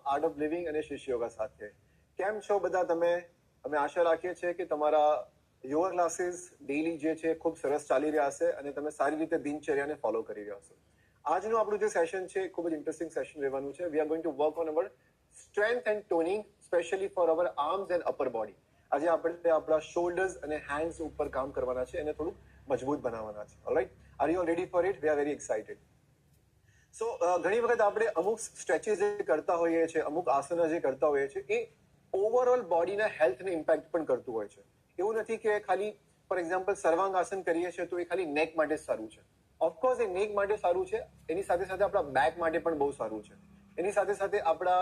Art of living અને શિષ્ય યોગા સાથે. કેમ છો બધા તમે? અમે આશા રાખીએ છીએ કે તમારા યોગા ક્લાસીસ ડેઈલી જે છે ખૂબ સરસ ચાલી રહ્યા હશે અને તમે સારી રીતે દિનચર્યાને ફોલો કરી રહ્યા હશો. આજનું આપણું જે સેશન છે ખૂબ જ ઇન્ટરેસ્ટિંગ સેશન રહેવાનું છે. We are going to work on our strength and toning specially for our arms and upper body. આજે આપણે આપણા શોલ્ડર્સ અને હેન્ડ્સ ઉપર કામ કરવાના છે અને થોડું મજબૂત બનાવવાના છે. Alright, are you ready for it? We are very excited. So ઘણી વખત આપણે અમુક સ્ટ્રેચીસ જે કરતા હોઈએ છીએ, અમુક આસના જે કરતા હોઈએ છીએ, એ ઓવરઓલ બોડીના હેલ્થને ઇમ્પેક્ટ પણ કરતું હોય છે. એવું નથી કે ખાલી ફોર એક્ઝામ્પલ સર્વાંગ આસન કરીએ છીએ તો એ ખાલી નેક માટે સારું છે. ઓફકોર્સ એ નેક માટે સારું છે, એની સાથે સાથે આપણા બેક માટે પણ બહુ સારું છે, એની સાથે સાથે આપણા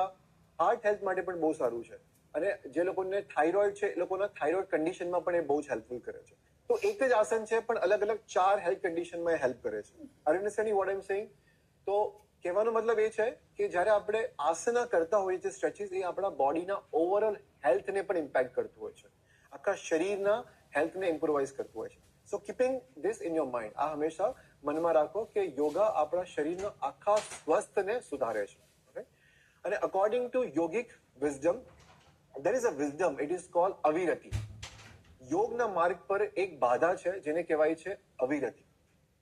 હાર્ટ હેલ્થ માટે પણ બહુ સારું છે, અને જે લોકોને થાઇરોઇડ છે એ લોકોના થાઇરોઇડ કન્ડિશનમાં પણ એ બહુ જ હેલ્પફુલ કરે છે. તો એક જ આસન છે પણ અલગ અલગ 4 હેલ્થ કન્ડિશનમાં એ હેલ્પ કરે છે. Are you understanding what I am saying? તો કહેવાનો મતલબ એ છે કે જ્યારે આપણે આસના કરતા હોઈએ છીએ સ્ટ્રેચીસ, એ આપણા બોડીના ઓવરઓલ હેલ્થને પણ ઇમ્પેક્ટ કરતું હોય છે, આખા શરીરના હેલ્થને ઇમ્પ્રુવાઇઝ કરતું હોય છે. So keeping this in your mind, આ હંમેશા મનમાં રાખો કે યોગા આપણા શરીરના આખા સ્વસ્થને સુધારે છે. ઓકે, અને according to yogic wisdom, there is a wisdom, it is called અવિરતિ. યોગના માર્ગ પર એક બાધા છે જેને કહેવાય છે અવિરતિ.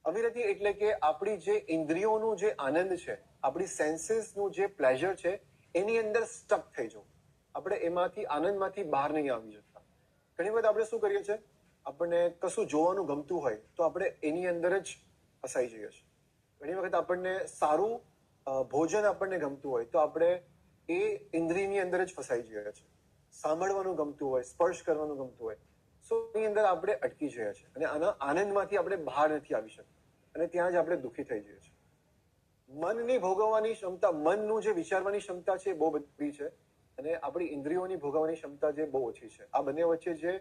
અવિરતિ એટલે કે આપણી જે ઇન્દ્રિયોનું જે આનંદ છે, આપણી સેન્સીસનું જે પ્લેઝર છે, એની અંદર સ્ટક થઈ જવું. આપણે એમાંથી આનંદમાંથી બહાર નહીં આવી શકતા. ઘણી વખત આપણે શું કરીએ છીએ, આપણને કશું જોવાનું ગમતું હોય તો આપણે એની અંદર જ ફસાઈ જઈએ છીએ. ઘણી વખત આપણને સારું ભોજન આપણને ગમતું હોય તો આપણે એ ઇન્દ્રિયની અંદર જ ફસાઈ જઈએ છીએ. સાંભળવાનું ગમતું હોય, સ્પર્શ કરવાનું ગમતું હોય, સો એની અંદર આપણે અટકી જઈએ છીએ અને આના આનંદમાંથી આપણે બહાર નથી આવી શકતા અને ત્યાં જ આપણે દુઃખી થઈ જઈએ છીએ. મનની ભોગવવાની ક્ષમતા, મનનું જે વિચારવાની ક્ષમતા છે બહુ બધી છે, અને આપણી ઇન્દ્રિયોની ભોગવવાની ક્ષમતા જે બહુ ઓછી છે. આ બંને વચ્ચે જે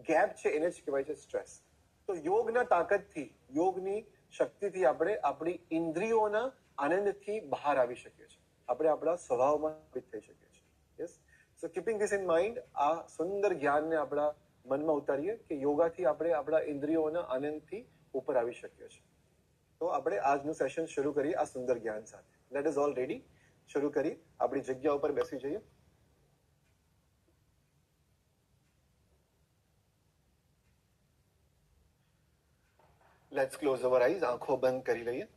ગેપ છે એને જ કહેવાય છે સ્ટ્રેસ. તો યોગના તાકાતથી, યોગની શક્તિથી આપણે આપણી ઇન્દ્રિયોના આનંદથી બહાર આવી શકીએ છીએ. આપણે આપણા સ્વભાવમાં થઈ શકીએ છીએ. Yes, so keeping this in mind, આ સુંદર જ્ઞાનને આપણા મનમાં ઉતારીએ કે યોગાથી આપણે આપણા ઇન્દ્રિયોના આનંદથી ઉપર આવી શકીએ છીએ. તો આપણે આજનું સેશન શરૂ કરીએ આ સુંદર જ્ઞાન સાથે. લેટ ઇઝ ઓલ રેડી, શરૂ કરી આપણી જગ્યા ઉપર બેસી જઈએ. લેટ્સ ક્લોઝ અવર આઈઝ, આંખો બંધ કરી લઈએ.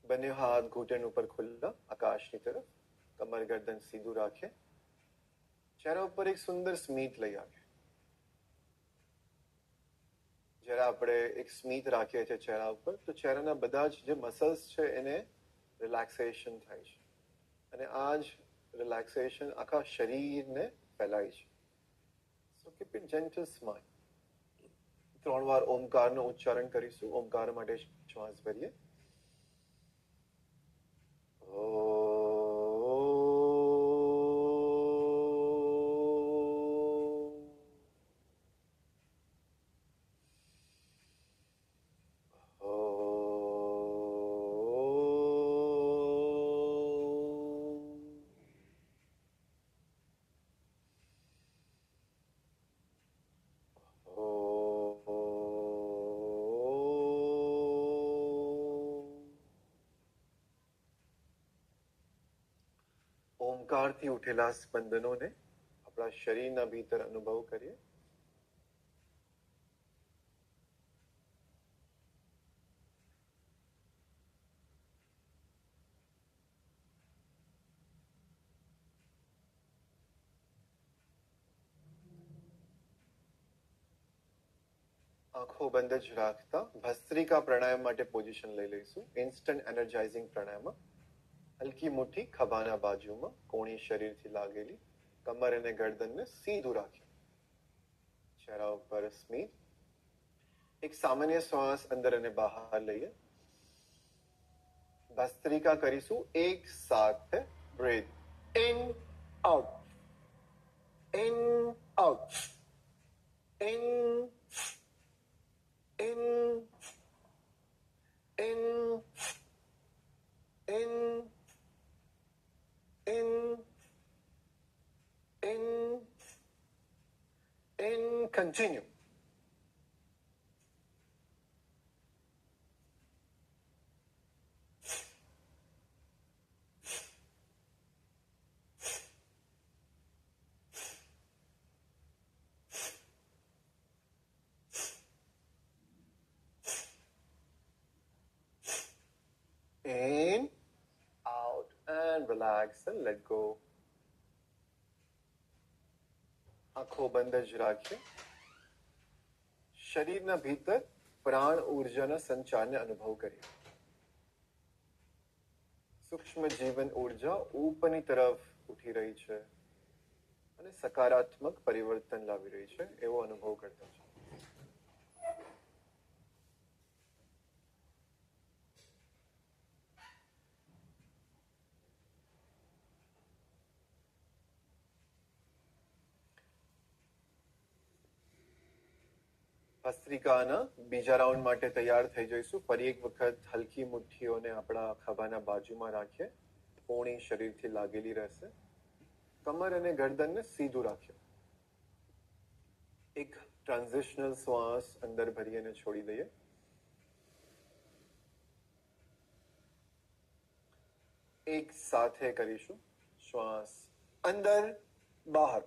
બંને હાથ ઘૂંટણ ઉપર ખુલ્લા આકાશની તરફ, કમર ગરદન સીધું રાખે, ચહેરા ઉપર એક સુંદર સ્મિત લઈ આવે. જ્યારે આપણે એક સ્મિત રાખીએ છીએ ચહેરા ઉપર તો ચહેરાના બધા જ જે મસલ્સ છે એને રિલેક્સેશન થાય છે, અને આ જ રિલેક્સેશન આખા શરીરને ફેલાય છે. સો કીપ ઇટ જેન્ટલ સ્માઇલ. 3 વાર ઓમકારનું ઉચ્ચારણ કરીશું. ઓમકાર માટે શ્વાસ ભરીએ. ઓમકારથી ઉઠેલા સ્પંદનોને આપણા શરીરના ભીતર અનુભવ કરીએ. આંખો બંધ જ રાખતા ભસ્ત્રિકા પ્રાણાયામ માટે પોઝિશન લઈ લઈશું. ઇન્સ્ટન્ટ એનર્જાઇઝિંગ પ્રાણાયામ. હલકી મુઠ્ઠી ખભાના બાજુમાં, કોણી શરીરથી લાગેલી, કમર અને ગરદનને સીધું રાખી, ચહેરા ઉપર સ્મિત. એક સામાન્ય શ્વાસ અંદર અને બહાર લઈએ. ભસ્ત્રિકા કરીશું એક સાથે. Breathe in, out, in, out, in, in, in, in, in, in, in, continue. Relax and let go. આંખો બંધ જ રાખીએ. શરીરના ભીતર પ્રાણ ઉર્જાના સંચારને અનુભવ કરીએ. સૂક્ષ્મ જીવન ઉર્જા ઉપરની તરફ ઉઠી રહી છે અને સકારાત્મક પરિવર્તન લાવી રહી છે એવો અનુભવ કરતા છે. ભસ્ત્રિકાના બીજા રાઉન્ડ માટે તૈયાર થઈ જઈશું. ફરી એક વખત હલકી મુઠ્ઠીઓને આપણા ખભાના બાજુમાં રાખીએ. પોણી શરીરથી લાગેલી રહેશે. કમર અને ગરદનને સીધું રાખીએ. એક ટ્રાન્ઝિશનલ શ્વાસ અંદર ભરી અને છોડી દઈએ. એક સાથે કરીશું. શ્વાસ અંદર બહાર,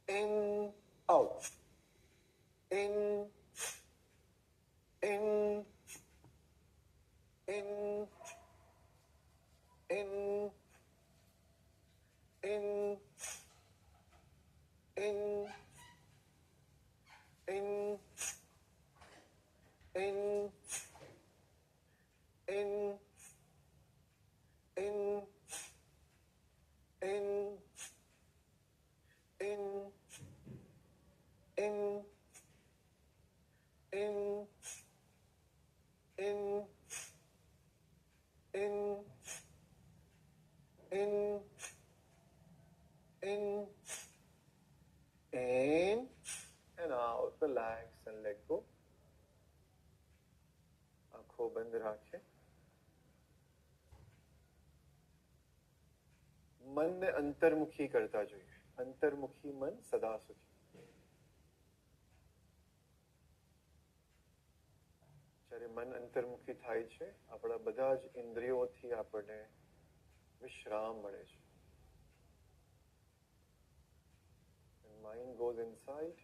in out, in, in, in, in, in, in, in, in, in, in, in, in, in, in, in, in, in, in, and out. Relax and let go. આંખો બંધ રાખે. મનને અંતર્મુખી કરતા જોઈએ. અંતર્મુખી મન સદા સુખી. જ્યારે મન અંતર્મુખી થાય છે, આપણા બધા જ ઇન્દ્રિયોથી આપણને વિશ્રામ મળે છે. When mind goes inside,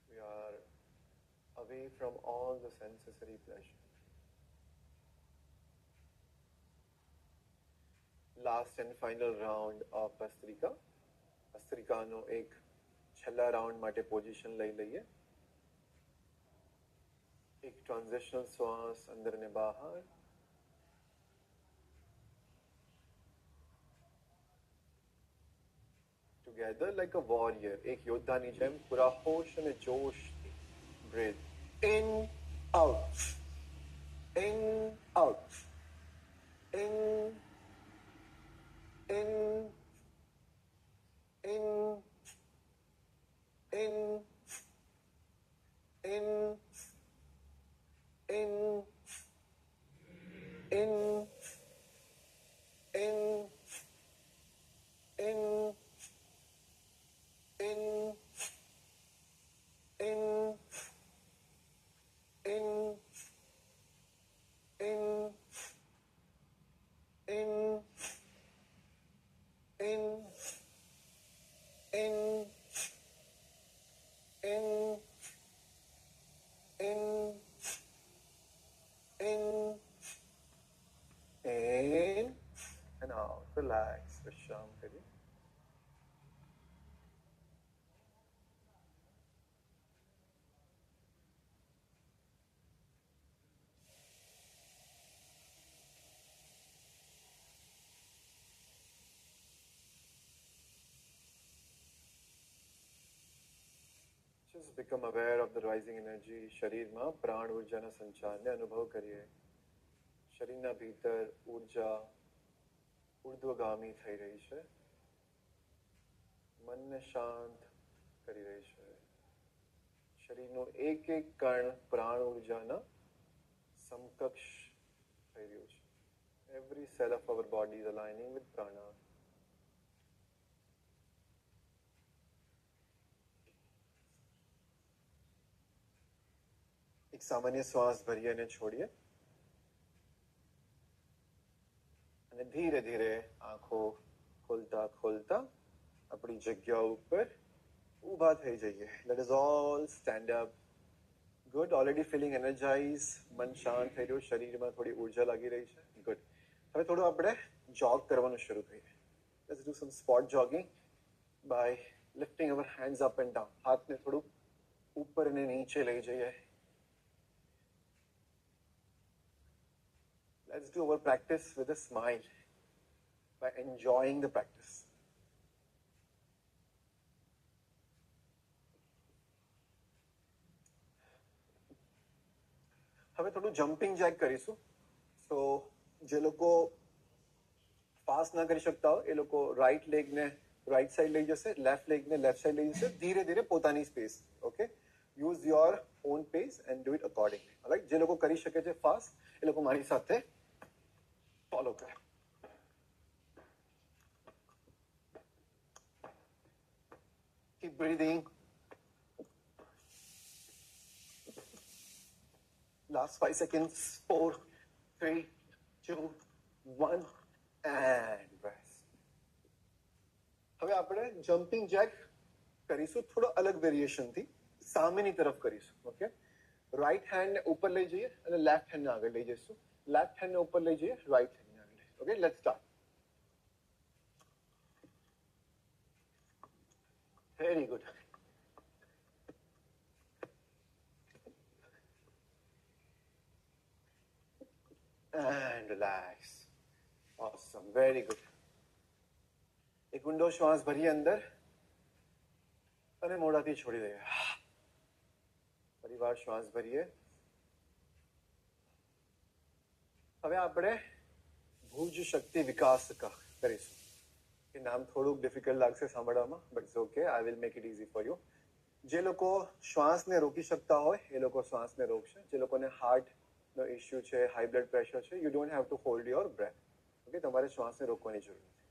we are away from all the sensory pleasure. Last and final round of ભસ્ત્રિકા. ભસ્ત્રિકાનો એક છેલ્લા રાઉન્ડ માટે પોઝિશન લઈ લઈએ. એક ટ્રાન્ઝિશનલ શ્વાસ અંદર ને બહાર. ટુગેધર લાઈક અ વોરિયર, એક યોદ્ધાની જેમ પૂરા હોશ અને જોશથી breathe in out, in out, in, in, in, in, in, in, in, in, in, in, in, in, in, in, in, in, in, in, in and out. Relax. विश्राम करिए. Just become aware of the rising energy. શરીરમાં પ્રાણ ઉર્જાના સંચારને અનુભવ કરીએ. શરીરના ભીતર ઉર્જા ઉર્ધ્વગામી થઈ રહી છે. મનને શાંત કરી રહી છે. શરીરનું એક એક કણ પ્રાણ ઉર્જાના સમકક્ષ થઈ રહ્યું છે. Every cell of our body is aligning with prana. એક સામાન્ય શ્વાસ ભરીએ અને છોડીએ. અને ધીરે ધીરે આંખો ખોલતા ખોલતા આપણી જગ્યા ઉપર ઊભા થઈ જઈએ. Let us all stand up. Good. Already feeling energized. મન શાંત થઈ રહ્યું. શરીરમાં થોડી ઉર્જા લાગી રહી છે. Good. હવે થોડું આપણે જોગ કરવાનું શરૂ કરીએ. Let's do some spot jogging by lifting our hands up and down. હાથને થોડું ઉપર અને નીચે લઈ જઈએ. Let's do our practice with a smile by enjoying the practice. હવે થોડું જમ્પિંગ જેક કરીશું. સો જે લોકો ફાસ્ટ ના કરી શકતા હોય એ લોકો રાઈટ લેગને રાઈટ સાઈડ લઈ જશે, લેફ્ટ લેગને લેફ્ટ સાઈડ લઈ જશે, ધીરે ધીરે પોતાની space. Okay, use your own pace and do it accordingly. Right, જે લોકો કરી શકે છે ફાસ્ટ એ લોકો મારી સાથે ફોલો કરે. Keep breathing. Last 5 seconds. 4, 3, 2, 1 and rest. હવે આપણે જમ્પિંગ જેક કરીશું થોડો અલગ વેરિએશન થી. સામેની તરફ કરીશું. ઓકે, રાઈટ હેન્ડ ને ઉપર લઈ જઈએ અને લેફ્ટ હેન્ડ ને આગળ લઈ જઈશું. લેફ્ટ હેન્ડ ને ઉપર લઈ જઈએ, રાઈટ હેન્ડ ને આગળ લઈ. Okay, let's start. Very good. And relax. Awesome. Very good. એક ઊંડો શ્વાસ ભરીએ અંદર અને મોઢાથી છોડી દઈએ. ફરીવાર શ્વાસ ભરીએ. હવે આપણે ભુજ શક્તિ વિકાસકા કરીશું. એ નામ થોડુંક ડિફિકલ્ટ લાગશે સાંભળવામાં, but it's okay. I will make it easy for you. જે લોકો શ્વાસને રોકી શકતા હોય એ લોકો શ્વાસને રોકશે. જે લોકોને હાર્ટનો ઇસ્યુ છે, હાઈ બ્લડ પ્રેશર છે, you don't have to hold your breath. Okay, તમારે શ્વાસને રોકવાની જરૂર નથી.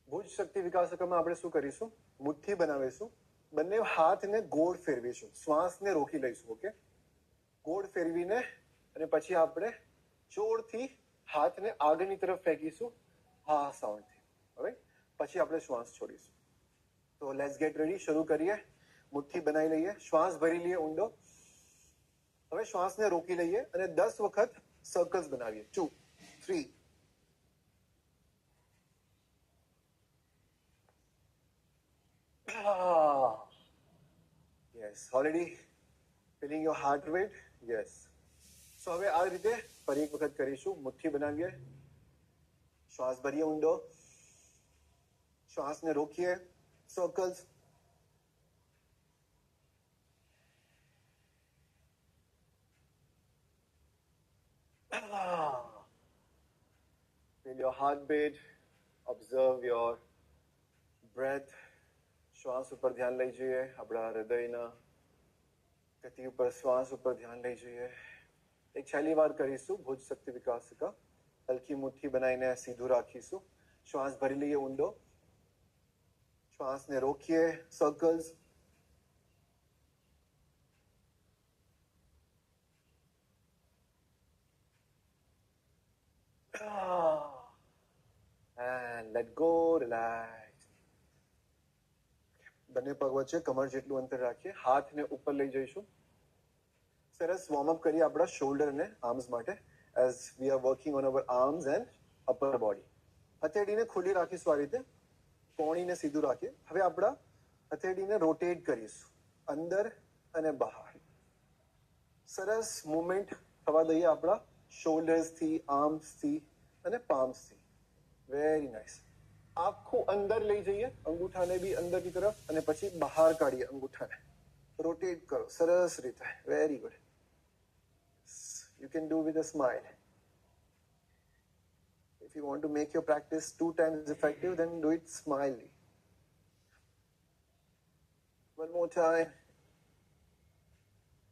ભુજ શક્તિ વિકાસકમાં આપણે શું કરીશું? મુઠ્ઠી બનાવીશું, બંને હાથને ગોળ ફેરવીશું, શ્વાસને રોકી લઈશું. ઓકે, ગોળ ફેરવીને અને પછી આપણે જોરથી હાથને આગળની તરફ ફેંકીશું, હા સાઉન્ડથી. ઓકે, પછી આપણે શ્વાસ છોડીશું. તો લેટ્સ ગેટ રેડી. શરૂ કરીએ. મુઠ્ઠી બનાવી લઈએ, શ્વાસ ભરી લઈએ ઊંડો. હવે શ્વાસને રોકી લઈએ અને 10 વખત સર્કલ્સ બનાવીએ. 2, 3. Yes, already feeling your heart rate? Yes. So હવે આ રીતે ફરી એક વખત કરીશું. મુઠ્ઠી બનાવીએ, શ્વાસ ભરીએ ઊંડો, શ્વાસને રોકીએ, circles. Feel your heartbeat, observe your breath. શ્વાસ ઉપર ધ્યાન લઈ જઈએ, આપણા હૃદયના ગતિ ઉપર શ્વાસ ઉપર ધ્યાન લઈ જઈએ. એક છેલ્લી વાર કરીશું ભુજ શક્તિ વિકાસકા. હલકી મુઠ્ઠી બનાવીને સીધું રાખીશું. શ્વાસ ભરી લઈએ ઊંડો, શ્વાસને રોકીએ, circles. And let go, relax. બંને પગ વચ્ચે કમર જેટલું અંતર રાખીએ. હાથને ઉપર લઈ જઈશું. સરસ વોર્મઅપ કરીએ આપણા શોલ્ડર અને આર્મ્સ માટે, as we are working on our arms and upper body. હથેળીને ખુલ્લી રાખીશું આ રીતે, કોણીને સીધું રાખીએ. હવે આપણા હથેળીને રોટેટ કરીશું અંદર અને બહાર. સરસ મુવમેન્ટ થવા દઈએ આપણા શોલ્ડર્સથી, આર્મ્સથી અને પામ્સથી. Very nice. આખું અંદર લઈ જઈએ, અંગૂઠાને બી અંદરની તરફ, અને પછી બહાર કાઢીએ અંગૂઠાને. રોટેટ કરો સરસ રીતે. Very good. You can do with a smile. If you want to make your practice 2 times effective, then do it smiley. One more time.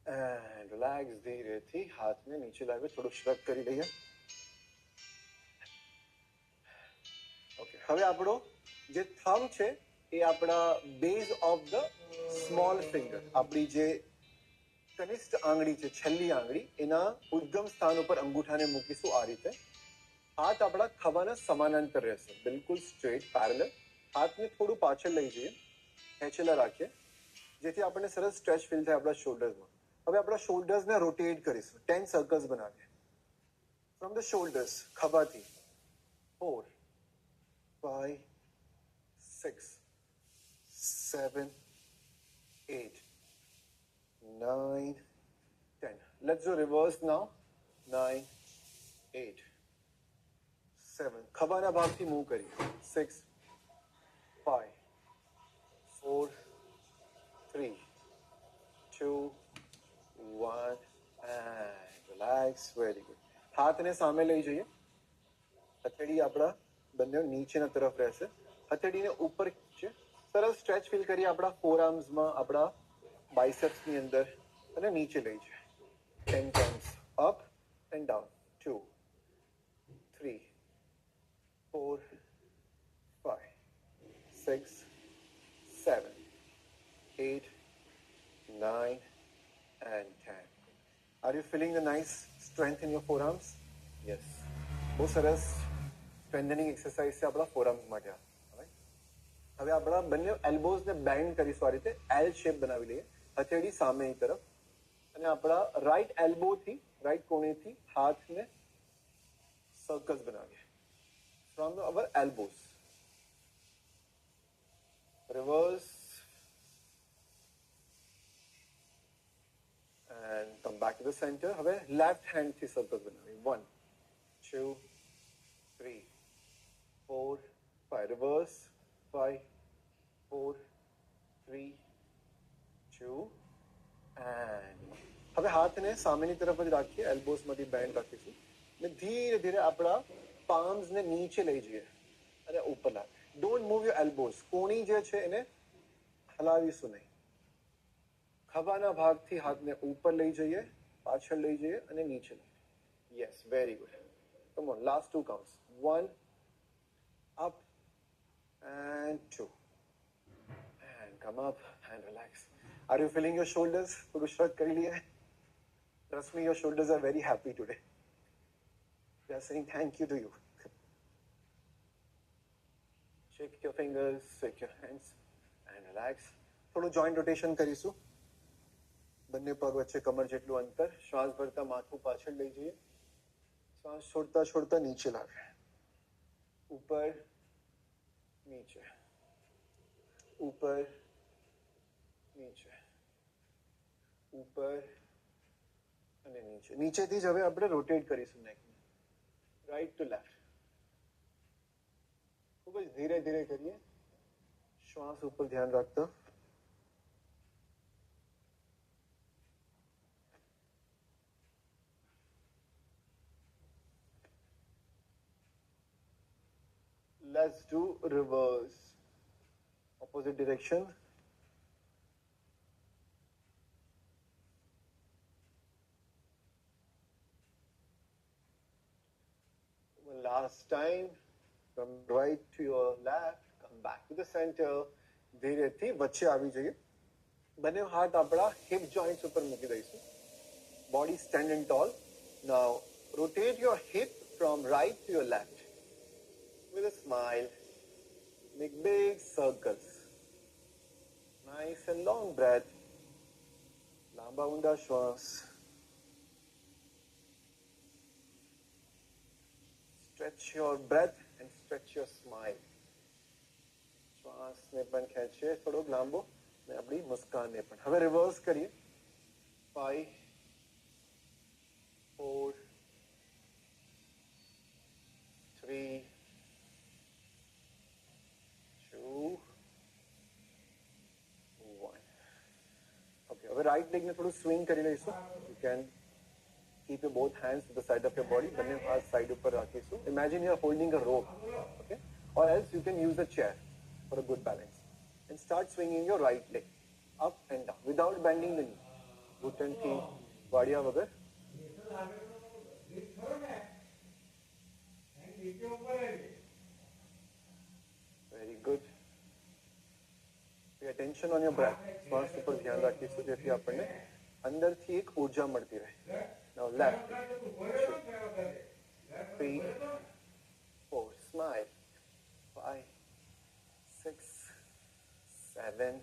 And relax. ધીરેથી હાથને નીચે લાવી થોડું શ્રગ કરી લઈએ. ઓકે, હવે આપણો જે થંબ છે એ આપણા base of the small finger, આપણી જે કનિષ્ઠ આંગળી છે, છેલ્લી આંગળી, એના ઉદ્ગમ સ્થાન ઉપર અંગૂઠાને મૂકીશું આ રીતે. હાથ આપણા ખભાના સમાનાંતર રહેશે, બિલકુલ સ્ટ્રેટ પેરેલલ. હાથને થોડું પાછળ લઈ જઈએ, ખેંચેલા રાખીએ, જેથી આપણને સરસ સ્ટ્રેચ ફીલ થાય આપણા શોલ્ડર્સમાં. હવે આપણા શોલ્ડર્સને રોટેટ કરીશું, 10 સર્કલ્સ બનાવીએ. ફ્રોમ ધ શોલ્ડર્સ, ખભાથી 4, 5, 6, 7, 8, 9, 10. Let's do reverse now. 9, 8, 7. ખભાના ભાગથી મૂવ કરી. 6, 5, 4, 3, 2, 1 and relax. Very good. હાથને સામે લઈ જઈએ. હથેળી આપણા બંને નીચેના તરફ રહેશે. હથેળીને ઉપર છે. સરસ સ્ટ્રેચ ફીલ કરીએ આપણા ફોર આર્મ્સમાં, આપણા બાઇસેપ્સની અંદર, અને નીચે લઈ જઈએ. 10 times up and down. 2, 3, 4, 5, 6, 7, 8, 9 and 10. Are you feeling the nice strength in your forearms? Yes. બહુ સરસ સ્ટ્રેન્થનિંગ એક્સરસાઇઝ છે આપણા ફોરઆર્મ્સ માટે. હવે આપણા બંને એલ્બોઝને બેન્ડ કરીશું. આ રીતે એલ શેપ બનાવી લઈએ. હથેળી સામેની તરફ, અને આપણા રાઈટ એલ્બોથી, રાઈટ કોણીથી હાથને સર્કલ્સ બનાવીએ from our elbows. Reverse and come back to the center. હવે લેફ્ટ હેન્ડથી સર્કલ્સ બનાવીએ. 1, 2, 3, 4, 5. રિવર્સ. 5, 4, 3, 2 and હવે હાથને સામેની તરફ જ રાખીએ. એલ્બોઝમાંથી બેન્ડ રાખીશું, અને ધીરે ધીરે આપણા પામ્સને નીચે લઈ જઈએ અને ઉપર લાવીએ. Don't move your elbows. કોણી જે છે એને હલાવીશું નહીં. ખભાના ભાગથી હાથને ઉપર લઈ જઈએ, પાછળ લઈ જઈએ અને નીચે લઈએ. Yes, very good. Come on, last 2 counts. 1, up and 2 and come up and relax. Are you feeling your shoulders? થોડું shrug કરી લઈએ. Trust me, your shoulders are very happy today. They are saying thank you to you. Shake your fingers, shake your hands and relax. થોડું joint rotation કરીશું. બંને પગ વચ્ચે કમર જેટલું અંતર. શ્વાસ ભરતા માથું પાછળ લઈ જઈએ. શ્વાસ છોડતા છોડતા નીચે લાવીએ. ઉપર, નીચે, ઉપર, નીચે, ઉપર અને નીચે. નીચેથી જ હવે આપણે રોટેટ કરીશું નેકને, રાઈટ ટુ લેફ્ટ. ખૂબ જ ધીરે ધીરે કરીએ. શ્વાસ ઉપર ધ્યાન રાખતા. Let's do reverse. Opposite direction. One last time. From right to your left. Come back to the center. ધીરેથી વચ્ચે આવી જઈએ. બંને હાથ આપણા હિપ જોઈન્ટ્સ ઉપર મૂકી દઈશું. Body stand and tall. Now rotate your hip from right to your left. With a smile, make big circles. Nice and long breath. લાંબા ઊંડા શ્વાસ. Stretch your breath and stretch your smile. શ્વાસને પણ ખેંચીએ થોડોક લાંબો, અને આપણી મુસ્કાનને પણ. હવે રિવર્સ કરીએ. 5, 4, 3, 2, 1. Okay, હવે રાઈટ લેગને થોડું સ્વિંગ કરી લઈશું. You can keep your both hands to the side of your body. બંને હાથ સાઈડ ઉપર રાખીશું. Imagine you are holding a rope, okay? Or else you can use a chair for a good balance. And start swinging your right leg up and down without bending the knee. ઘૂંટણથી વાળ્યા વગર. Very good. Pay attention on your breath. શ્વાસ ઉપર ધ્યાન રાખીશું, જેથી આપણને અંદરથી એક ઊર્જા મળતી રહે. Now left, 3, 4, smile, 5, 6, 7.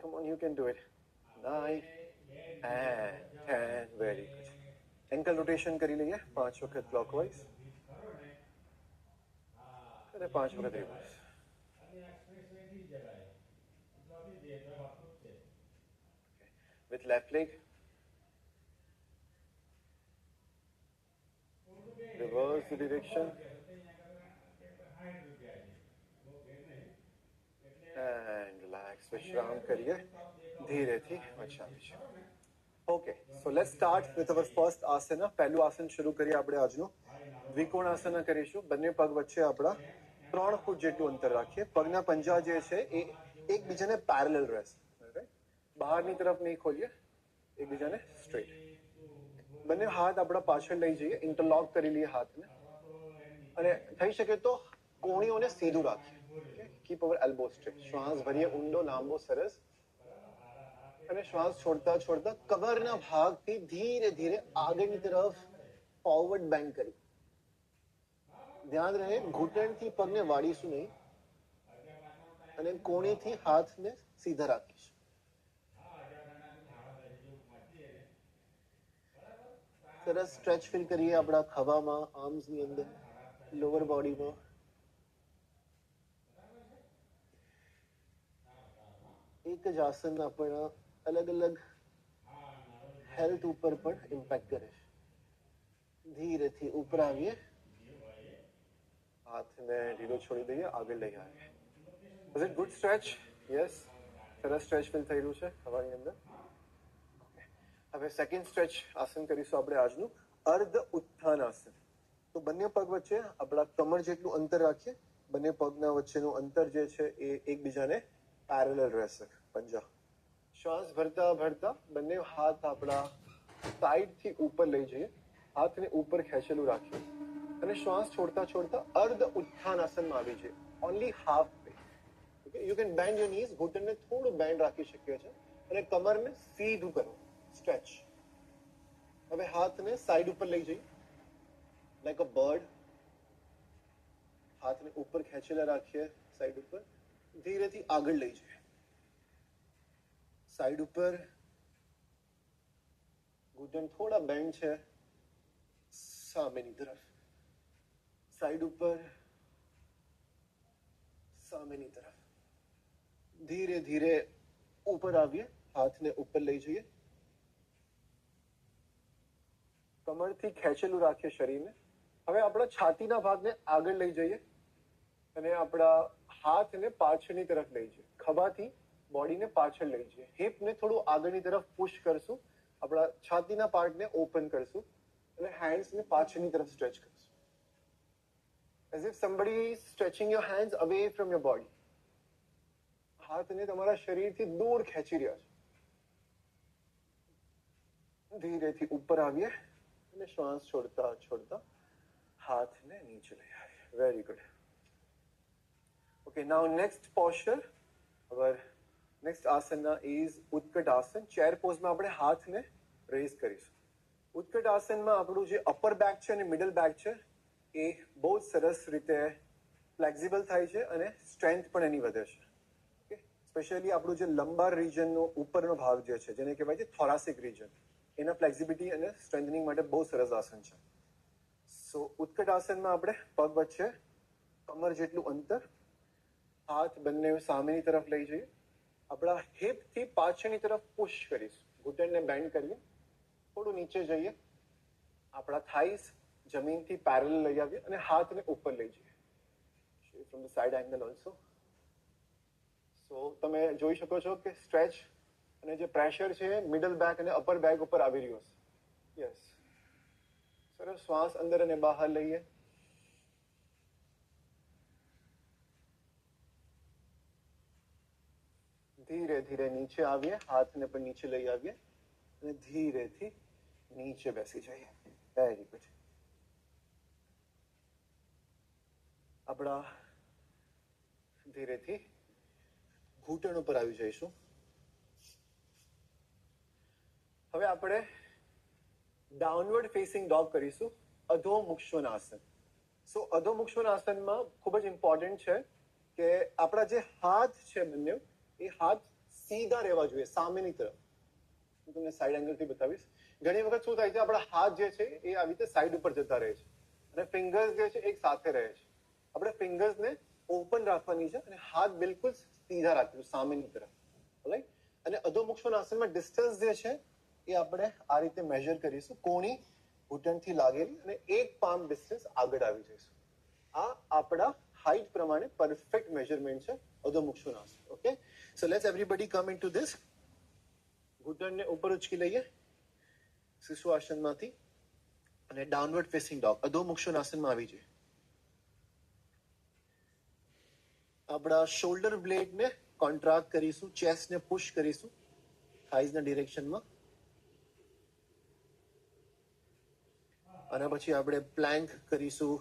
Come on, you can do it. 9 and 10. Very good. Ankle rotation કરી લઈએ 5 વખત clockwise. અને 5 વખત reverse. With left leg. Reverse the direction. And relax. વિશ્રામ કરીએ ધીરેથી વચ્ચે આવીશું. Okay, so let's start with our first asana. પહેલું આસન શરૂ કરીએ આપણે આજનું. દ્વિકોણાસન કરીશું. બંને પગ વચ્ચે આપણા 3 ફૂટ જેટલું અંતર રાખીએ. પગના પંજા જે છે એ એકબીજાને પેરેલલ રહેશે. બહારની તરફ નહીં ખોલીએ, એકબીજાને સ્ટ્રેટ. બંને હાથ આપણા પાછળ લઈ જઈએ, ઇન્ટરલોક કરી લઈએ હાથને અને થઈ શકે તો કોણીઓને સીધું રાખીએ. કીપ અવર એલ્બો સ્ટ્રેટ. શ્વાસ ભરીએ ઊંડો લાંબો સરસ અને શ્વાસ છોડતા છોડતા કમરના ભાગથી ધીરે ધીરે આગળની તરફ ફોરવર્ડ બેન્ડ કરી. ધ્યાન રહે ઘૂંટણથી પગને વાળીશું નહીં અને કોણીથી હાથને સીધા રાખીશું. સરસ સ્ટ્રેચ ફીલ કરીએ આપણા ખભામાં, આર્મ્સની અંદર, લોઅર બોડીમાં. એક જ આસન આપણા અલગ અલગ હેલ્થ ઉપર પણ ઇમ્પેક્ટ કરે છે. ધીરેથી ઉપર આવીએ, હાથને ઢીલો છોડી દઈએ, આગળ લઈ આવીએ. Was it good stretch? Yes, સરસ સ્ટ્રેચ ફીલ થઈ રહ્યું છે ખભાની અંદર. હવે સેકન્ડ સ્ટ્રેચ આસન કરીશું આપણે આજનું, અર્ધ ઉત્થાન આસન. તો બંને પગ વચ્ચે આપણા કમર જેટલું અંતર રાખીએ. બંને પગના વચ્ચેનું અંતર જે છે એ એકબીજાને પેરેલલ રહેશે, પંજા. શ્વાસ ભરતા ભરતા બંને હાથ આપણા સાઈડથી ઉપર લઈ જઈએ, હાથને ઉપર ખેંચેલું રાખીએ અને શ્વાસ છોડતા છોડતા અર્ધ ઉત્થાન આસનમાં આવી જઈએ. Only half way. Okay, you can bend your knees. ઘૂંટણને થોડું બેન્ડ રાખી શકીએ છીએ અને કમરને સીધું કરો. સ્ટ્રેચ. હવે હાથને સાઈડ ઉપર લઈ જઈએ, લાઈક અ બર્ડ. હાથને ઉપર ખેંચેલા રાખીએ સાઈડ ઉપર, ધીરેથી આગળ લઈ જઈએ. સાઈડ ઉપર ઘૂંટણ થોડા બેન્ડ છે, સામેની તરફ. સાઈડ ઉપર, સામેની તરફ. ધીરે ધીરે ઉપર આવીએ, હાથને ઉપર લઈ જઈએ, કમરથી ખેંચેલું રાખીએ શરીરને. હવે આપણા છાતીના ભાગને આગળ લઈ જઈએ અને આપણા હાથને પાછળની તરફ લઈ જઈએ. ખભાથી બોડીને પાછળ લઈ જઈએ. હિપને થોડું આગળની તરફ પુશ કરશું, આપણા છાતીના પાર્ટને ઓપન કરશું અને હેન્ડ્સને પાછળની તરફ સ્ટ્રેચ કરશું. As if somebody stretching your hands away from your body. હાથને તમારા શરીરથી દૂર ખેંચી રહ્યા છે. ધીરેથી ઉપર આવીએ અને શ્વાસ છોડતા છોડતા હાથને નીચે લઈ આવીએ. Very good. Okay, now next posture, our next asana is ઉત્કટ આસન. ચેર પોઝમાં આપણે હાથને રેઝ કરીશું. ઉત્કટ આસનમાં આપણું જે અપર બેક છે અને મિડલ બેક છે એ બહુ જ સરસ રીતે ફ્લેક્ઝિબલ થાય છે અને સ્ટ્રેન્થ પણ એની વધે છે. ઓકે, સ્પેશિયલી આપણું જે લંબાર રિજનનો ઉપરનો ભાગ જે છે, જેને કહેવાય છે થોરાસિક રિજન, એના ફ્લેક્સિબિલિટી અને સ્ટ્રેન્થનિંગ માટે બહુ સરસ આસન છે. સો ઉત્કટ આસનમાં આપણે પગ વચ્ચે કમર જેટલું અંતર, હાથ બંને સામેની તરફ લઈ જઈએ, આપણા હિપથી પાછળની તરફ પુશ કરીશું. ઘૂંટણને બેન્ડ કરીએ, થોડું નીચે જઈએ, આપણા થાઈસ જમીનથી પેરેલલ લઈ આવીએ અને હાથને ઉપર લઈ જઈએ. From the side angle also. So તમે જોઈ શકો છો કે સ્ટ્રેચ અને જે પ્રેશર છે મિડલ બેક અને અપર બેક ઉપર આવી રહ્યો છે. યસ, સરસ. શ્વાસ અંદર અને બહાર લઈએ. ધીરે ધીરે નીચે આવીએ, હાથને પણ નીચે લઈ આવીએ અને ધીરેથી નીચે બેસી જઈએ. Very good. આપણા ધીરેથી ઘૂંટણ ઉપર આવી જઈશું. હવે આપણે ડાઉનવર્ડ ફેસિંગ ડોગ કરીશું, અધોમુખ શ્વનાસન. સો અધોમુખ શ્વનાસનમાં ખૂબ જ ઇમ્પોર્ટન્ટ છે કે આપણા જે હાથ છે બંને, એ હાથ સીધા રહેવા જોઈએ સામેની તરફ. હું તમને સાઈડ એંગલથી બતાવીશ. ઘણી વખત શું થાય છે, આપણા હાથ જે છે એ આવી રીતે સાઈડ ઉપર જતા રહે છે અને ફિંગર્સ જે છે એક સાથે રહે છે. આપણે ફિંગર્સને ઓપન રાખવાની છે અને હાથ બિલકુલ સીધા રાખીશું સામેની તરફ, રાઈટ. અને અધોમુક્ષ આસનમાં ડિસ્ટન્સ જે છે એ આપણે આ રીતે મેજર કરીશું, કોણી ઘૂંટણથી લાગેલી, અને એક પામ ડિસ્ટન્સ આગળ આવી જઈશું. આ આપણા હાઈટ પ્રમાણે પરફેક્ટ મેજરમેન્ટ છે અધોમુક્ષ આસન. Okay, so let's everybody come into this. ઘૂંટણને ઉપર ઉચકી લઈએ શિશુ આસનમાંથી અને ડાઉનવર્ડ ફેસિંગ ડોગ અધોમુક્ષ આસનમાં આવી જઈએ. આપણા શોલ્ડર બ્લેડને કોન્ટ્રાક્ટ કરીશું, ચેસ્ટને પુશ કરીશું થાઈઝના ડિરેક્શનમાં, અને પછી આપણે પ્લેન્ક કરીશું,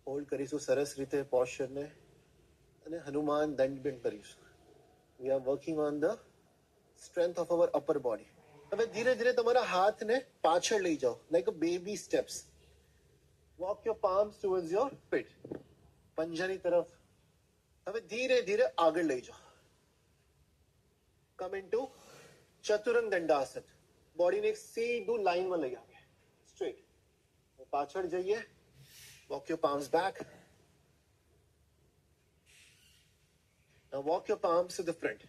હોલ્ડ કરીશું સરસ રીતે પોસ્ચરને, અને હનુમાન દંડ પણ કરીશું. વી are working on the strength of our upper body. હવે ધીરે ધીરે તમારા હાથને પાછળ લઈ જાઓ, like a baby steps. Walk your palms towards your પીઠ, પંજાની તરફ. હવે ધીરે ધીરે આગળ લઈ જાઓ. કમ ઇનટુ ચતુરંગ દંડાસન. બોડીને એક સીધું લાઈનમાં લઈ આવીએ, સ્ટ્રેટ. પાછળ જઈએ, walk your palms back. Now walk your palms to the front.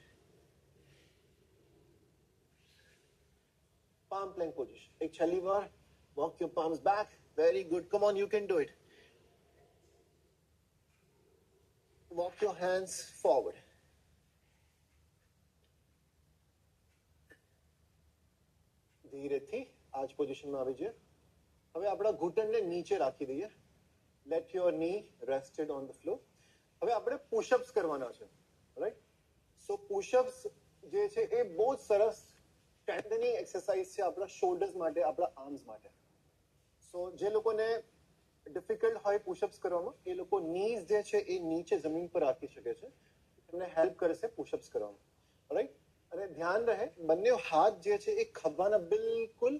Palm plank position. એક છેલ્લી વાર. Walk your palms back. Very good. Come on, you can do it. Walk your hands forward. ધીરેથી આ જ પોઝિશનમાં આવી જઈએ. હવે આપણા ઘૂંટણને નીચે રાખી દઈએ. Let your knee rested on the floor. હવે આપણે પુશઅપ્સ કરવાના છે, રાઈટ. સો પુશઅપ્સ જે છે એ બહુ સરસ સ્ટ્રેન્થનિંગ એક્સરસાઇઝ છે આપણા શોલ્ડર્સ માટે, આપણા આર્મ્સ માટે. સો જે લોકોને ડિફિકલ્ટ હોય પુશઅપ્સ કરવામાં, એ લોકો નીઝ જે છે એ નીચે જમીન પર રાખી શકે છે. એમને હેલ્પ કરશે પુશઅપ્સ કરવામાં, રાઈટ. અને ધ્યાન રહે, બંને હાથ જે છે એ ખભાના બિલકુલ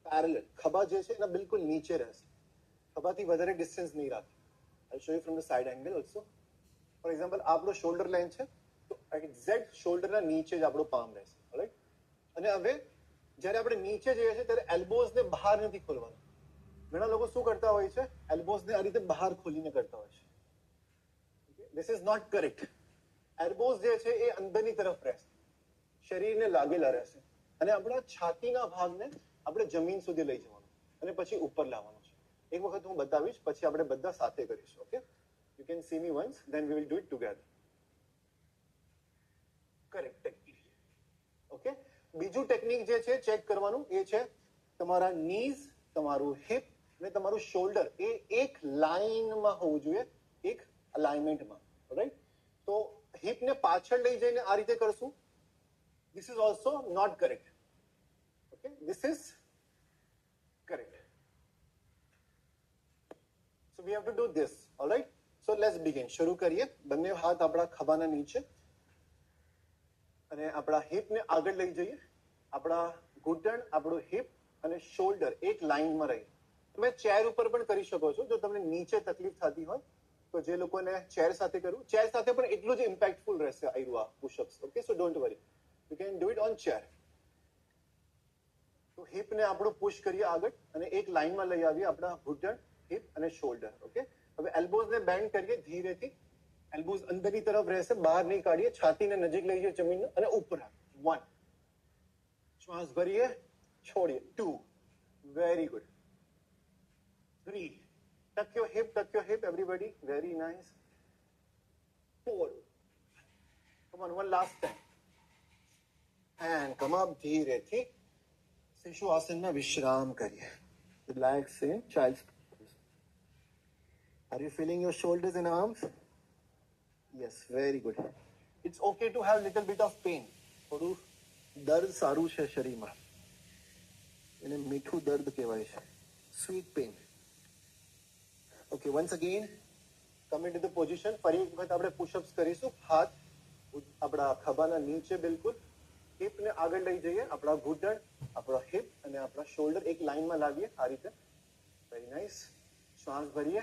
પેરેલલ, ખભા જે છે એના બિલકુલ નીચે રહેશે. ખભાથી વધારે ડિસ્ટન્સ નહીં રાખે. I show you from the side angle also. For example આપણો શોલ્ડર લાઈન છે, તો એક્ઝેક્ટ શોલ્ડરના નીચે જ આપણો પામ રહેશે, રાઈટ. અને હવે જ્યારે આપણે નીચે જઈએ છીએ ત્યારે એલ્બોઝને બહાર નથી ખોલવાનું. ઘણા લોકો શું કરતા હોય છે, એલ્બોઝને આ રીતે બહાર ખોલીને કરતા હોય છે. This is not correct. Elbows જે છે એ અંદરની તરફ રહેશે, શરીરને લાગેલા રહેશે, અને આપણા છાતીના ભાગને આપણે જમીન સુધી લઈ જવાનું અને પછી ઉપર લાવવાનું છે. એક વખત હું બતાવીશ, પછી આપણે બધા સાથે કરીશું. Okay, you can see me once, then we will do it together. Correct technique. Okay, બીજું ટેકનિક જે છે ચેક કરવાનું એ છે તમારા નીઝ, તમારું હિપ અને તમારું શોલ્ડર એ એક લાઈનમાં હોવું જોઈએ, એક અલાઇનમેન્ટમાં, રાઈટ. તો હિપને પાછળ લઈ જઈને આ રીતે કરશું. This is also not correct. Okay, this is correct. So we have to do this. All right. So let's begin. શરૂ કરીએ. બંને હાથ આપણા ખભાના નીચે અને આપણા હિપને આગળ લઈ જઈએ. આપણા ઘૂંટણ, આપણું હિપ અને શોલ્ડર એક લાઈનમાં રહી. તમે ચેર ઉપર પણ કરી શકો છો જો તમને નીચે તકલીફ થતી હોય. તો જે લોકોને ચેર સાથે કરવું, ચેર સાથે પણ એટલું જ ઇમ્પેક્ટફુલ રહેશે આયુ આ push-ups. Okay, so don't worry. You can do it on chair. તો હિપને આપણું પુશ કરીએ આગળ અને એક લાઈનમાં લઈ આવીએ આપણા ઘૂંટણ, હિપ અને શોલ્ડર. ઓકે, હવે એલ્બોઝને બેન્ડ કરીએ ધીરેથી. એલ્બોઝ અંદરની તરફ રહેશે, બહાર નહીં કાઢીએ. છાતીને નજીક લઈ જઈએ જમીનને અને ઉપર. 1, શ્વાસ ભરીએ, છોડીએ. 2, very good. 3, tuck your hip everybody, very nice. 4, come on, one last time. And come up ધીરેથી શિશુ આસનમાં વિશ્રામ કરીએ. Relax in child's pose. Are you feeling your shoulders and arms? Yes, very good. It's okay to have little bit of pain. થોડું દર્દ સારું છે શરીરમાં, એને મીઠું દર્દ કહેવાય છે, sweet pain. Okay, once again come into the position. ફરી એક વખત આપણે પુશઅપ્સ કરીશું. હાથ આપણા ખભાના નીચે બિલકુલ. હિપને આગળ લઈ જઈએ, આપણા ઘૂંટણ, આપણો હિપ અને આપણા શોલ્ડર એક લાઈનમાં લાવીએ આ રીતે. Very nice. શ્વાસ ભરીએ,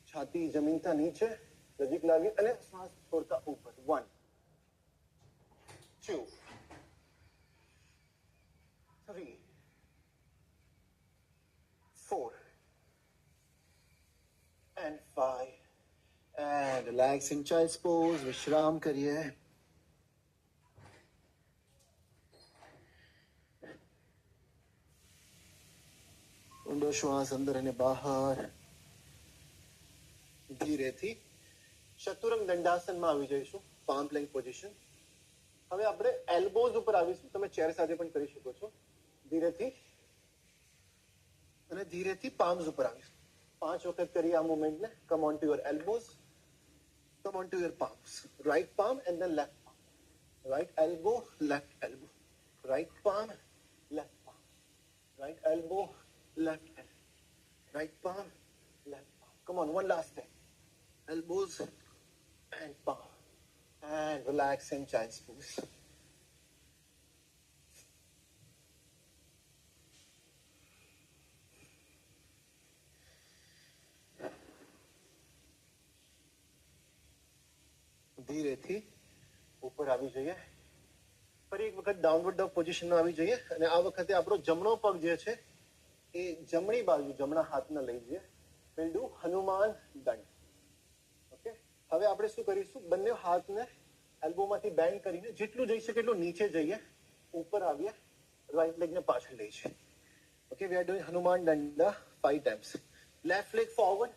છાતી જમીનથી નીચે નજીક લાવીએ અને શ્વાસ છોડતા ઉપર. 1, 2, 3, 4 and 5 relax in child pose, વિશ્રામ કરીએ. ઊંડો શ્વાસ અંદર અને બહાર. ધીરેથી ચતુરંગ દંડાસનમાં આવી જઈશું, પામ પ્લેન્ક પોઝિશન. હવે આપણે એલ્બોઝ ઉપર આવીશું. તમે ચેર સાથે પણ કરી શકો છો. ધીરેથી અને ધીરેથી પામ્સ ઉપર આવીશું. 5 વખત કરીએ આ મુવમેન્ટને. Come on to your elbows, come on to your palms. Right palm and then left palm. Right elbow, left elbow. Right palm, left palm. Right elbow, left elbow. Right palm, left palm. Come on, one last time. Elbows and palm. And relax in child's pose. ધીરેથી ઉપર આવી જઈએ. ફરી એક વખત downward dog પોઝિશનમાં આવી જઈએ અને આ વખતે આપણો જમણો પગ જે છે એ જમણી બાજુ જમણા હાથને લઈ જઈએ. વિલ ડુ હનુમાન દંડ. ઓકે, હવે આપણે શું કરીશું? બંને હાથને એલ્બોમાંથી બેન્ડ કરીને જેટલું જઈ શકે એટલું નીચે જઈએ, ઉપર આવીએ, રાઈટ લેગને પાછળ લઈ જઈએ. Okay, we are doing Hanuman Danda 5 times. Left leg forward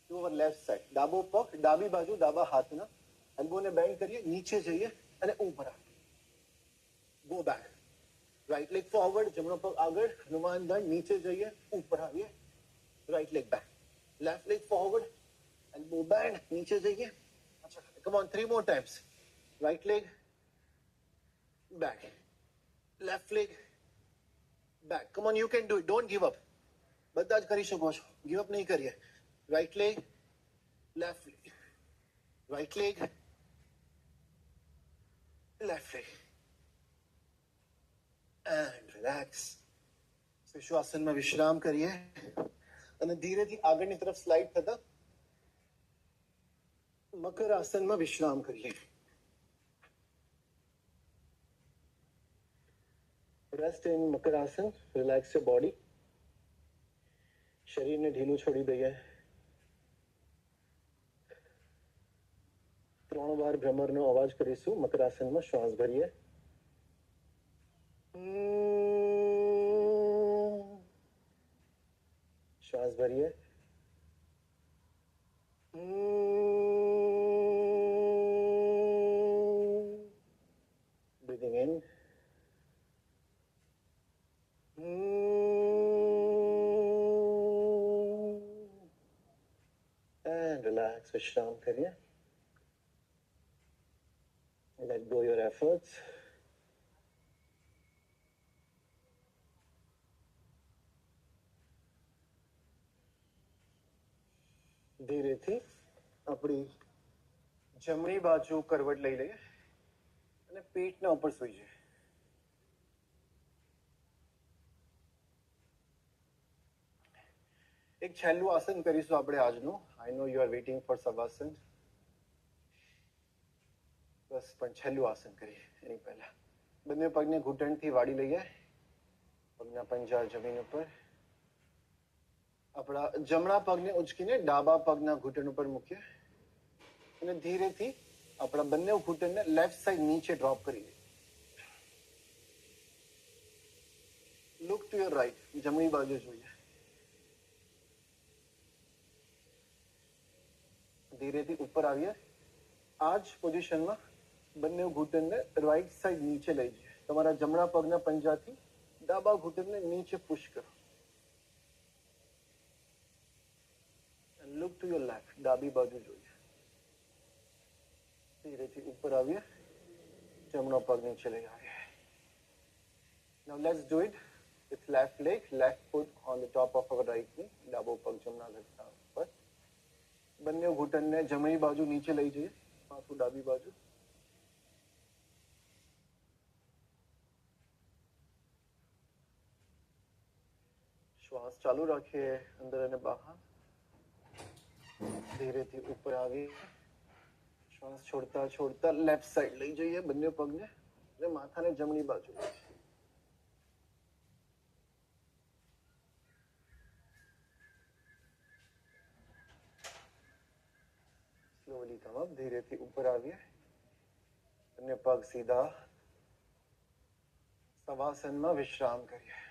to our left side. ડાબો પગ ડાબી બાજુ, ડાબા હાથના એલ્બોને બેન્ડ કરીએ, નીચે જઈએ અને ઉપર આવીએ. Go back. Right leg forward, જમણો પગ આગળ, હનુમાન દંડ, નીચે જઈએ, ઉપર આવીએ, right leg back. Left leg forward, elbow bend, नीचे जाइए. अच्छा, come on, 3 more times. Right leg back, left leg back. Come on, you can do it. Don't give up. બધા જ કરી શકો છો. give up નહીં કરીએ. right leg, left leg, right leg, left leg, and relax. શ્વાસનમાં વિશ્રામ કરીએ અને ધીરેથી આગળની તરફ સ્લાઇડ થતા મકર આસનમાં વિશ્રામ કરીએ. રેસ્ટ ઇન મકર આસન. Relax your body. શરીરને ઢીલું છોડી દઈએ. 3 વાર ભ્રમરનો અવાજ કરીશું મકર આસનમાં. શ્વાસ ભરીએ. શ્વાસ ભરીએ. Breathing in. And relax. विश्राम करिए. Let go your efforts. ધીરેથી આપણી જમણી બાજુ કરવટ લઈ લઈએ અને પેટના ઉપર સૂઈ જઈએ. એક છેલ્લું આસન કરીશું આપણે આજનું. આઈ નો યુ આર વેઇટિંગ ફોર સવાસન. બસ, પણ છેલ્લું આસન કરીએ એની પહેલા બંને પગને ઘૂંટણથી વાળી લઈએ. પગના પંજા જમીન ઉપર. આપણા જમણા પગને ઉચકીને ડાબા પગના ઘૂંટણ ઉપર મૂકીએ અને ધીરેથી આપણા બંને ઘૂંટણને લેફ્ટ સાઈડ નીચે ડ્રોપ કરી દઈએ. Look to your right. જમણી બાજુ જોઈએ. ધીરેથી ઉપર આવીએ. આ જ પોઝિશનમાં બંને ઘૂંટણને રાઈટ સાઈડ નીચે લઈ જઈએ. તમારા જમણા પગના પંજાથી ડાબા ઘૂંટણને નીચે પુશ કરો. Look to your left. ડાબી બાજુ જોઈએ. ધીરેથી ઉપર આવીએ. જમણો પગ નીચે લઈ આવીએ. Now let's do it with left leg, left foot on the top of our right knee. ડાબો પગ જમણા ઘટના ઉપર. બંને ઘૂંટણને જમણી બાજુ નીચે લઈ જઈએ. માથું ડાબી બાજુ. શ્વાસ ચાલુ રાખીએ અંદર અને બહાર. ધીરેથી ઉપર આવી. શ્વાસ છોડતા છોડતા લેફ્ટ સાઈડ લઈ જઈએ બંને પગને અને માથાને જમણી બાજુ. slowly come up. ધીરેથી ઉપર આવીએ અને પગ સીધા સવાસનમાં વિશ્રામ કરીએ.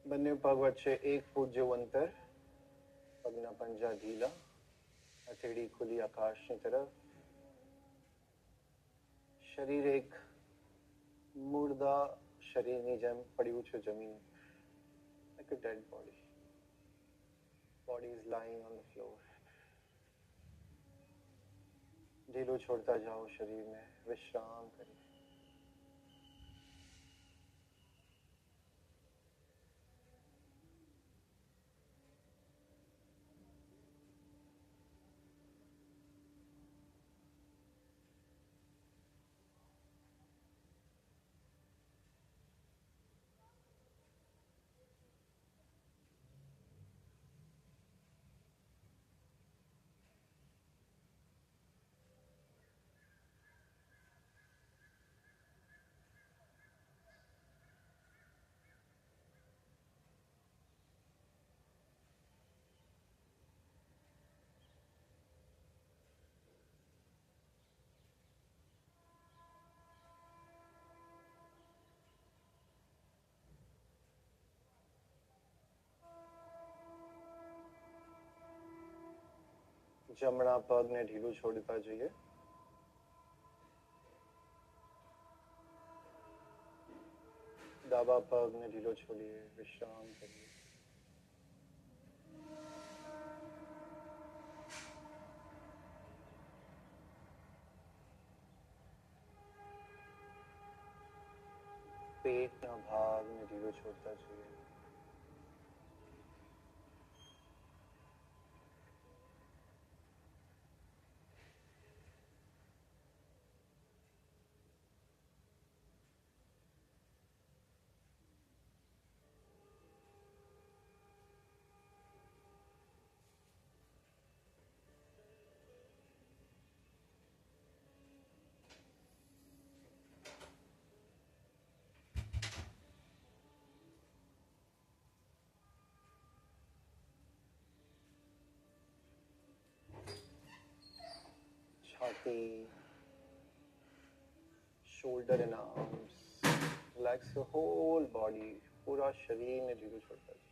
બંને પગ વચ્ચે 1 ફૂટ જેવું અંતર. પગના પંજા ઢીલા, હથેળી ખુલી આકાશની તરફ. શરીર એક મુર્દા શરીરની જેમ પડ્યું છે જમીન. like a dead body. Body is lying on the floor. ઢીલું છોડતા જાઓ શરીરને, વિશ્રામ કરી. જમણા પગને ઢીલું છોડતા જઈએ. ડાબા પગને ઢીલો છોડીએ, વિશ્રામ કરીએ. પેટના ભાગને ઢીલો છોડતા જઈએ. छाती, shoulder and arms. Relax your whole body. पूरा शरीर में ढीलो छोड़ता है.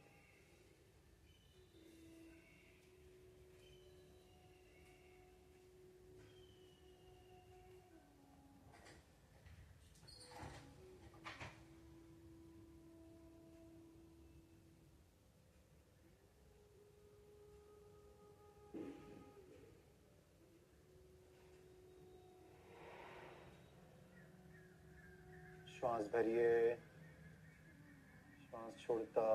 श्वास भरिए, श्वास छोड़ता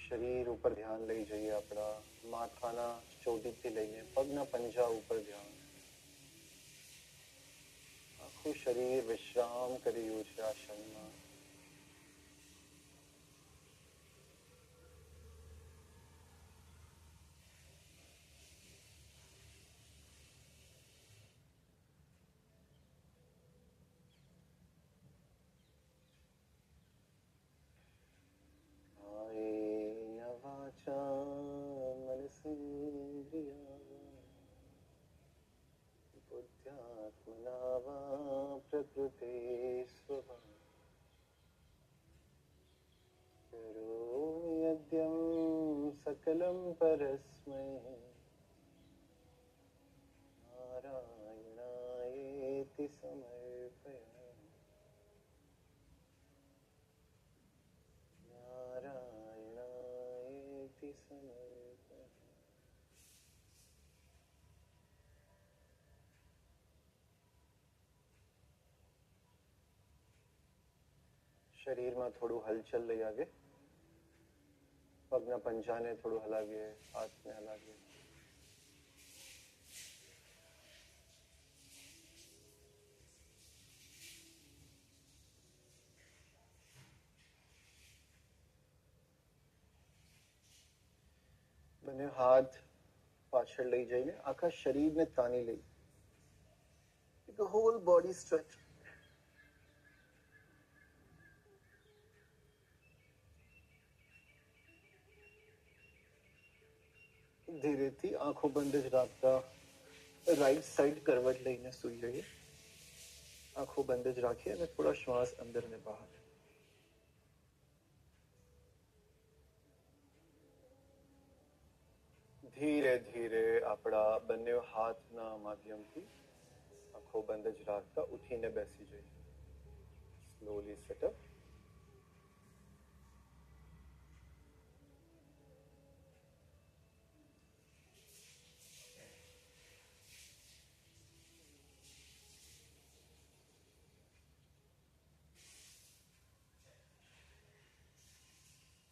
शरीर ऊपर ध्यान લઈ જઈએ. આપણા માથાના ચોટીથી લઈને પગના પંજા ઉપર ધ્યાન. આખું શરીર વિશ્રામ કરી રહ્યું છે આસનમાં. प्रकृते स्वभाव करोमि यद्यं सकलं परस्मै नारायणायेति समर्पयामि. नारायणायेति समर्पयामि. શરીરમાં થોડું હલચલ લઈ આવીએ. પગના પંજાને થોડું હલાવીએ, હાથને હલાવીએ. બંને હાથ પાછળ લઈ જઈને આખા શરીરને તાની લઈ. the whole body stretch. ધીરેથી આંખો બંધ જ રાખતા રાઈટ સાઈડ કરવટ લઈને સૂઈ જઈએ. આંખો બંધ જ રાખીએ અને થોડા શ્વાસ અંદર ને બહાર. ધીરે ધીરે આપણા બંને હાથના માધ્યમથી આંખો બંધ જ રાખતા ઉઠીને બેસી જઈએ. Slowly sit up.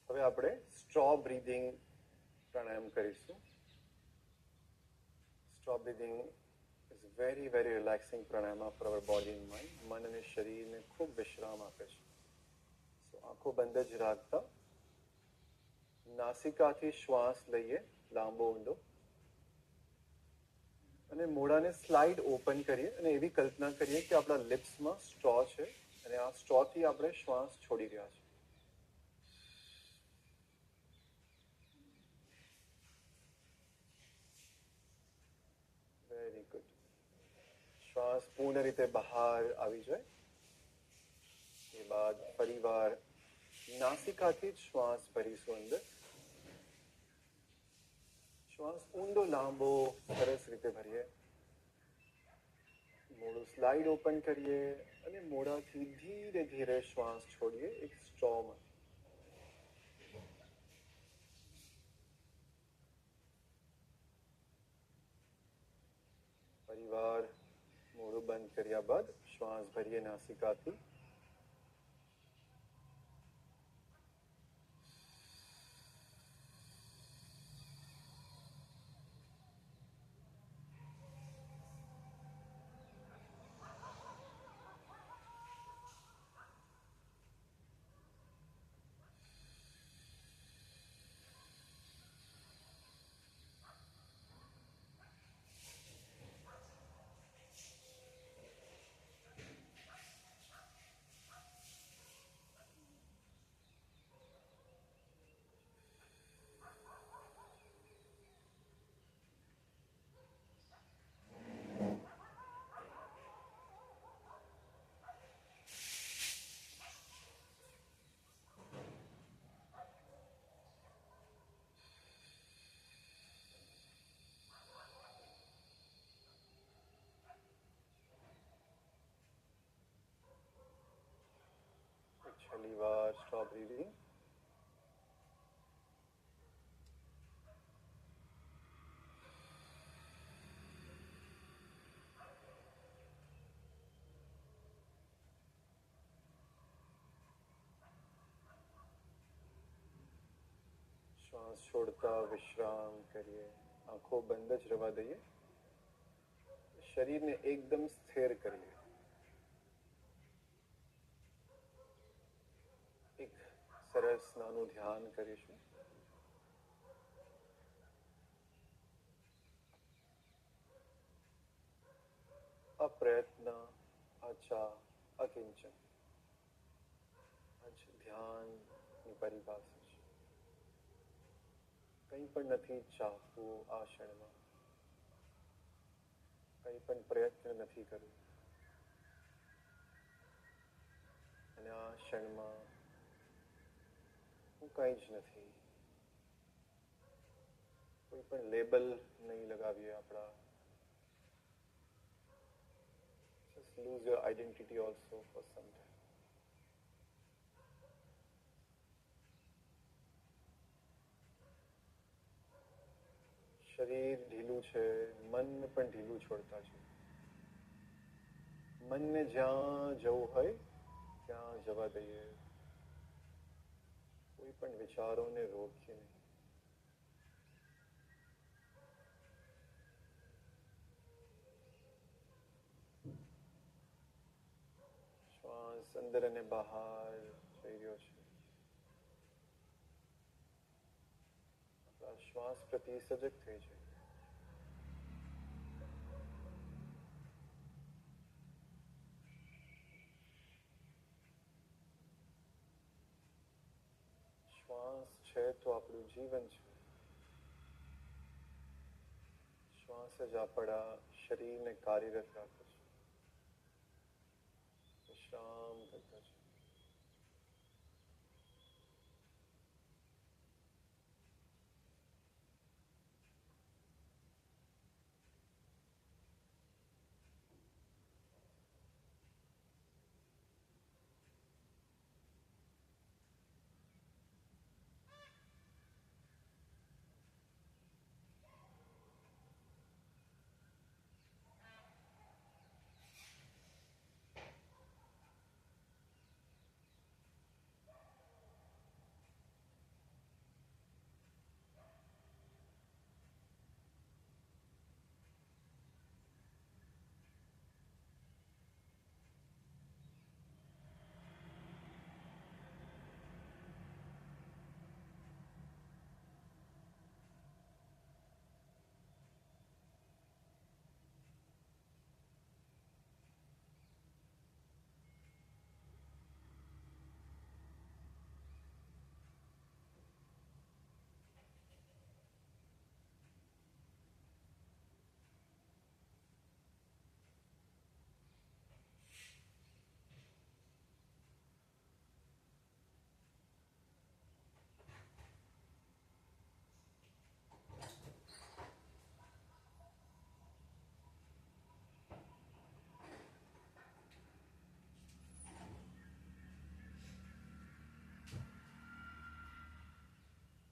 હવે આપણે સ્ટ્રો બ્રીધિંગ પ્રાણાયામ કરીશું. Straw breathing is very very relaxing pranayama for our body and mind. મન અને શરીરને ખૂબ વિશ્રામ આપે છે. સો આંખો બંધ જ રાખતા નાસિકાથી શ્વાસ લઈએ લાંબો ઊંડો અને મોઢાને સ્લાઇડ ઓપન કરીએ અને એવી કલ્પના કરીએ કે આપણા લિપ્સમાં સ્ટ્રો છે અને આ સ્ટ્રોથી આપણે શ્વાસ છોડી રહ્યા છીએ. Very good. શ્વાસ પૂર્ણ રીતે બહાર આવી જાય એ બાદ ફરીવાર નાસિકાથી જ શ્વાસ ભરીશું અંદર. શ્વાસ ઊંડો લાંબો સરસ રીતે ભરીએ. મોઢું સ્લાઇડ ઓપન કરીએ અને મોઢાથી ધીરે ધીરે શ્વાસ છોડીએ એક સ્ટ્રોમાં. ફરીવાર મોઢું બંધ કર્યા બાદ શ્વાસ ભરીએ નાસિકાથી. છેલ્લી વાર સ્ટ્રો બ્રીથિંગ. શ્વાસ છોડતા વિશ્રામ કરીએ. આંખો બંધ જ રહેવા દઈએ. શરીરને એકદમ સ્થિર કરીએ. એક સરસ નાનું ધ્યાન કરીશું. અપ્રયત્ન અચા અકિંચન. ધ્યાનની પરિભાષા છે. કંઈ પણ નથી ચાહવું આ ક્ષણમાં. કંઈ પણ પ્રયત્ન નથી કરવું અને આ ક્ષણમાં હું કંઈ જ નથી. કોઈ પણ લેબલ નહીં લગાવીએ આપણા. Just lose your identity also for some time. શરીર ઢીલું છે, મન પણ ઢીલું છોડતા છે. મનને જ્યાં જવું હોય ત્યાં જવા દઈએ. કોઈ પણ વિચારોને રોકીએ નહીં. શ્વાસ અંદર અને બહાર જઈ રહ્યો છે. આપણા શ્વાસ પ્રતિ સજગ થઈ છે. છે તો આપણું જીવન છે. શ્વાસ જ આપણા શરીરને કાર્યરત રાખે છે, વિશ્રામ કરતા છે.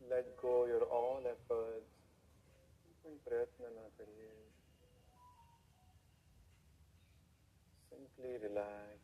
Let go your all efforts. કોઈ પ્રયત્ન ના કરીએ. Simply relax.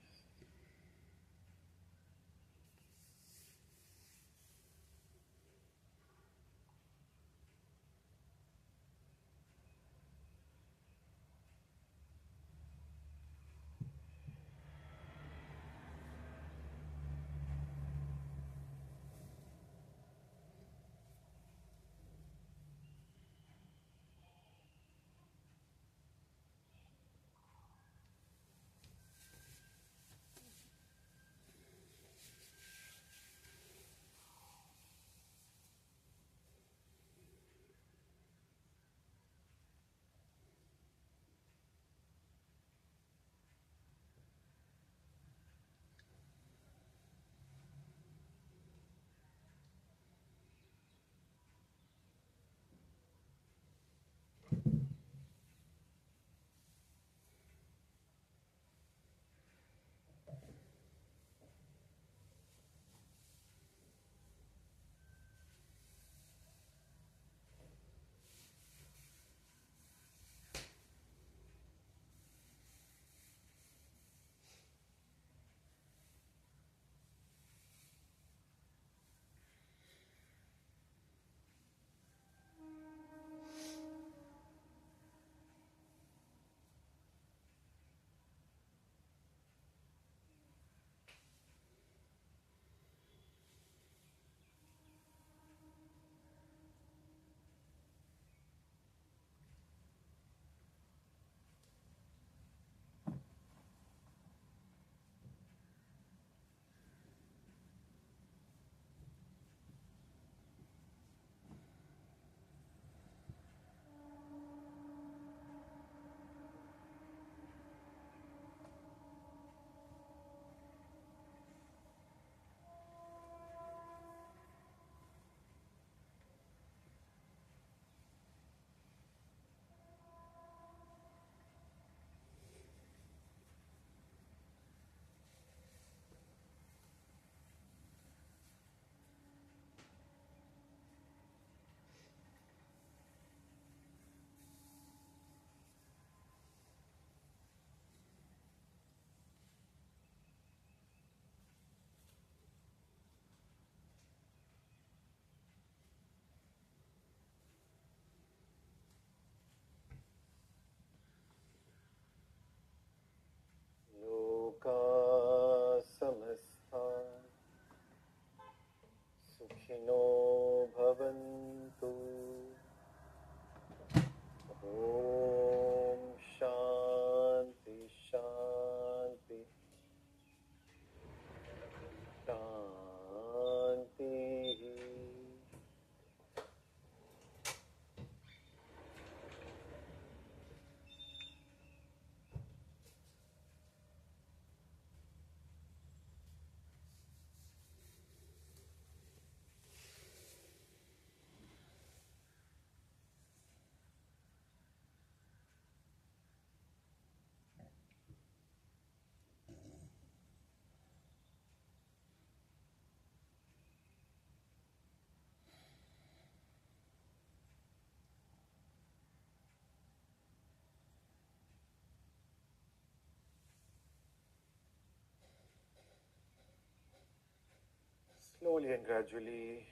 slowly and gradually,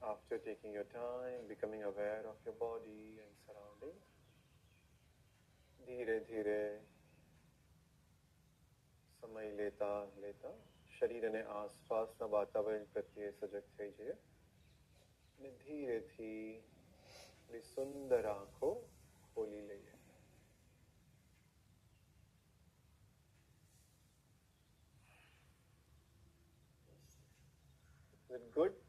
after taking your time, becoming aware of your body and surroundings, ધીરે ધીરે સમય લેતા લેતા શરીર અને આસપાસના વાતાવરણ પ્રત્યે સજગ થઈ જઈએ અને ધીરેથી સુંદર આંખો ખોલી લઈએ. Is it good?